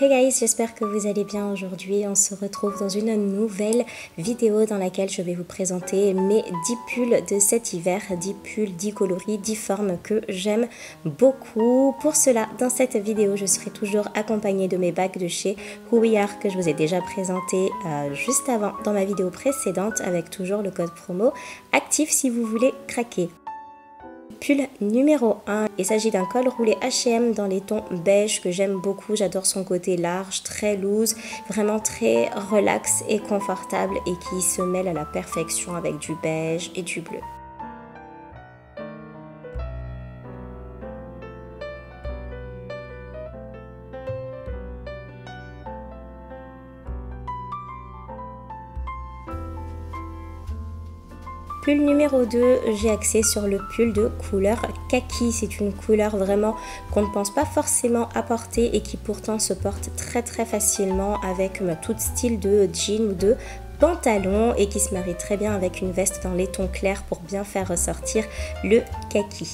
Hey guys, j'espère que vous allez bien aujourd'hui. On se retrouve dans une nouvelle vidéo dans laquelle je vais vous présenter mes 10 pulls de cet hiver. 10 pulls, 10 coloris, 10 formes que j'aime beaucoup. Pour cela, dans cette vidéo, je serai toujours accompagnée de mes bagues de chez Who We Are que je vous ai déjà présenté juste avant dans ma vidéo précédente avec toujours le code promo actif si vous voulez craquer. Pull numéro 1, il s'agit d'un col roulé H&M dans les tons beige que j'aime beaucoup. J'adore son côté large, très loose, vraiment très relax et confortable et qui se mêle à la perfection avec du beige et du bleu. Pull numéro 2, j'ai axé sur le pull de couleur kaki. C'est une couleur vraiment qu'on ne pense pas forcément à porter et qui pourtant se porte très facilement avec tout style de jean ou de pantalon et qui se marie très bien avec une veste dans les tons clairs pour bien faire ressortir le kaki.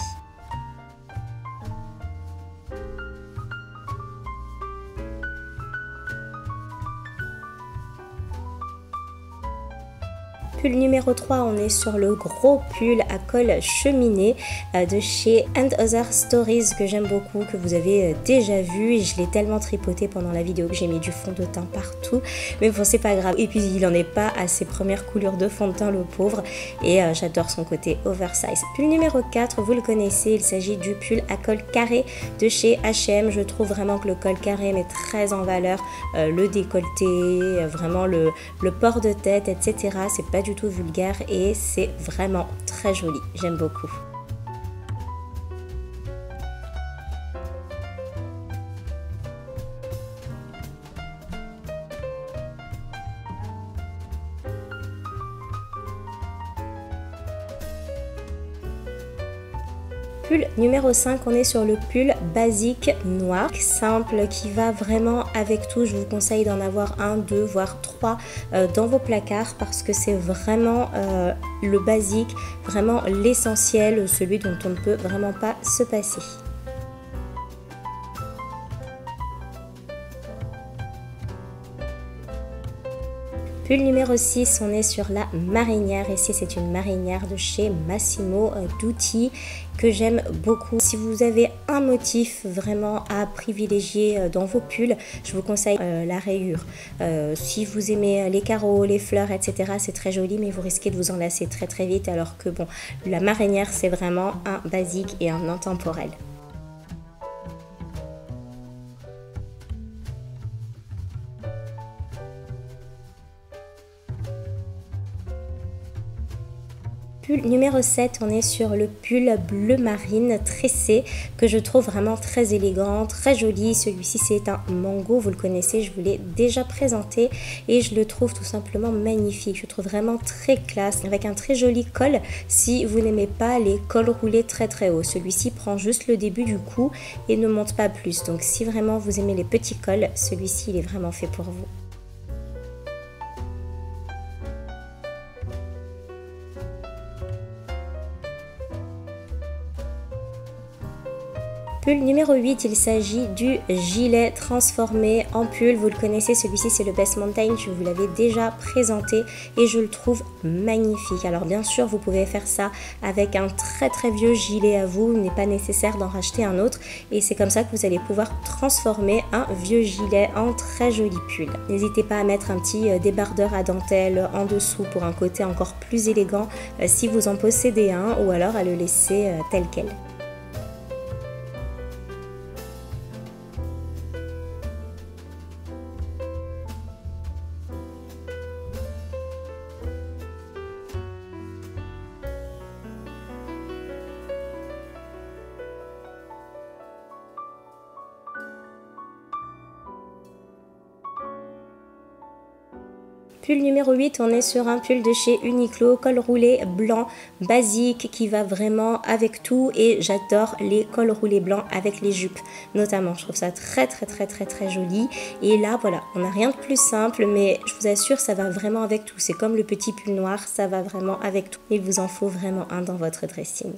Pull numéro 3, on est sur le gros pull à col cheminée de chez And Other Stories que j'aime beaucoup, que vous avez déjà vu et je l'ai tellement tripoté pendant la vidéo que j'ai mis du fond de teint partout, mais bon c'est pas grave. Et puis il en est pas à ses premières coulures de fond de teint le pauvre et j'adore son côté oversize. Pull numéro 4, vous le connaissez, il s'agit du pull à col carré de chez H&M. Je trouve vraiment que le col carré met très en valeur le décolleté, vraiment le port de tête, etc. C'est pas du tout vulgaire et c'est vraiment très joli, j'aime beaucoup. Pull numéro 5, on est sur le pull basique noir, simple, qui va vraiment avec tout. Je vous conseille d'en avoir 1, 2, voire 3 dans vos placards parce que c'est vraiment le basique, vraiment l'essentiel, celui dont on ne peut vraiment pas se passer. Pull numéro 6, on est sur la marinière. Ici, c'est une marinière de chez Massimo Dutti que j'aime beaucoup. Si vous avez un motif vraiment à privilégier dans vos pulls, je vous conseille la rayure. Si vous aimez les carreaux, les fleurs, etc., c'est très joli, mais vous risquez de vous en lasser très vite. Alors que bon, la marinière, c'est vraiment un basique et un intemporel. Pull numéro 7, on est sur le pull bleu marine tressé que je trouve vraiment très élégant, très joli. Celui-ci c'est un mango, vous le connaissez, je vous l'ai déjà présenté et je le trouve tout simplement magnifique. Je trouve vraiment très classe avec un très joli col si vous n'aimez pas les cols roulés très hauts. Celui-ci prend juste le début du cou et ne monte pas plus. Donc si vraiment vous aimez les petits cols, celui-ci il est vraiment fait pour vous. Pull numéro 8, il s'agit du gilet transformé en pull. Vous le connaissez, celui-ci c'est le Best Mountain, je vous l'avais déjà présenté et je le trouve magnifique. Alors bien sûr, vous pouvez faire ça avec un très vieux gilet à vous, il n'est pas nécessaire d'en racheter un autre et c'est comme ça que vous allez pouvoir transformer un vieux gilet en très joli pull. N'hésitez pas à mettre un petit débardeur à dentelle en dessous pour un côté encore plus élégant si vous en possédez un ou alors à le laisser tel quel. Pull numéro 8, on est sur un pull de chez Uniqlo, col roulé blanc basique qui va vraiment avec tout et j'adore les cols roulés blancs avec les jupes notamment. Je trouve ça très joli et là voilà, on n'a rien de plus simple mais je vous assure ça va vraiment avec tout. C'est comme le petit pull noir, ça va vraiment avec tout. Il vous en faut vraiment un dans votre dressing.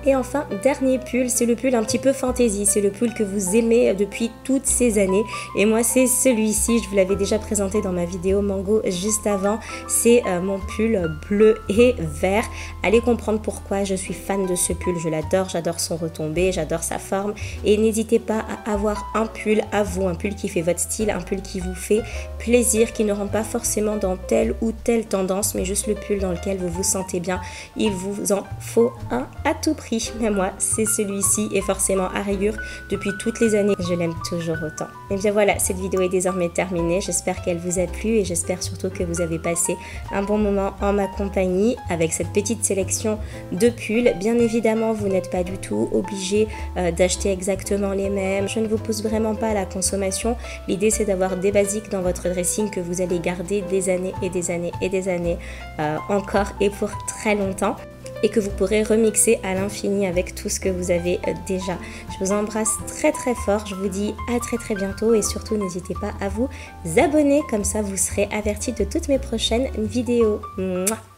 Et enfin, dernier pull, c'est le pull un petit peu fantaisie, c'est le pull que vous aimez depuis toutes ces années. Et moi, c'est celui-ci, je vous l'avais déjà présenté dans ma vidéo Mango juste avant. C'est mon pull bleu et vert. Allez comprendre pourquoi je suis fan de ce pull, je l'adore, j'adore son retombé, j'adore sa forme. Et n'hésitez pas à avoir un pull à vous, un pull qui fait votre style, un pull qui vous fait plaisir, qui ne rentre pas forcément dans telle ou telle tendance, mais juste le pull dans lequel vous vous sentez bien. Il vous en faut un à tout prix. Mais moi, c'est celui-ci et forcément à rayures depuis toutes les années. Je l'aime toujours autant. Et bien voilà, cette vidéo est désormais terminée. J'espère qu'elle vous a plu et j'espère surtout que vous avez passé un bon moment en ma compagnie avec cette petite sélection de pulls. Bien évidemment, vous n'êtes pas du tout obligé d'acheter exactement les mêmes. Je ne vous pousse vraiment pas à la consommation. L'idée, c'est d'avoir des basiques dans votre dressing que vous allez garder des années et des années et des années encore et pour très longtemps, et que vous pourrez remixer à l'infini avec tout ce que vous avez déjà. Je vous embrasse très très fort, je vous dis à très bientôt et surtout n'hésitez pas à vous abonner, comme ça vous serez avertis de toutes mes prochaines vidéos. Mouah.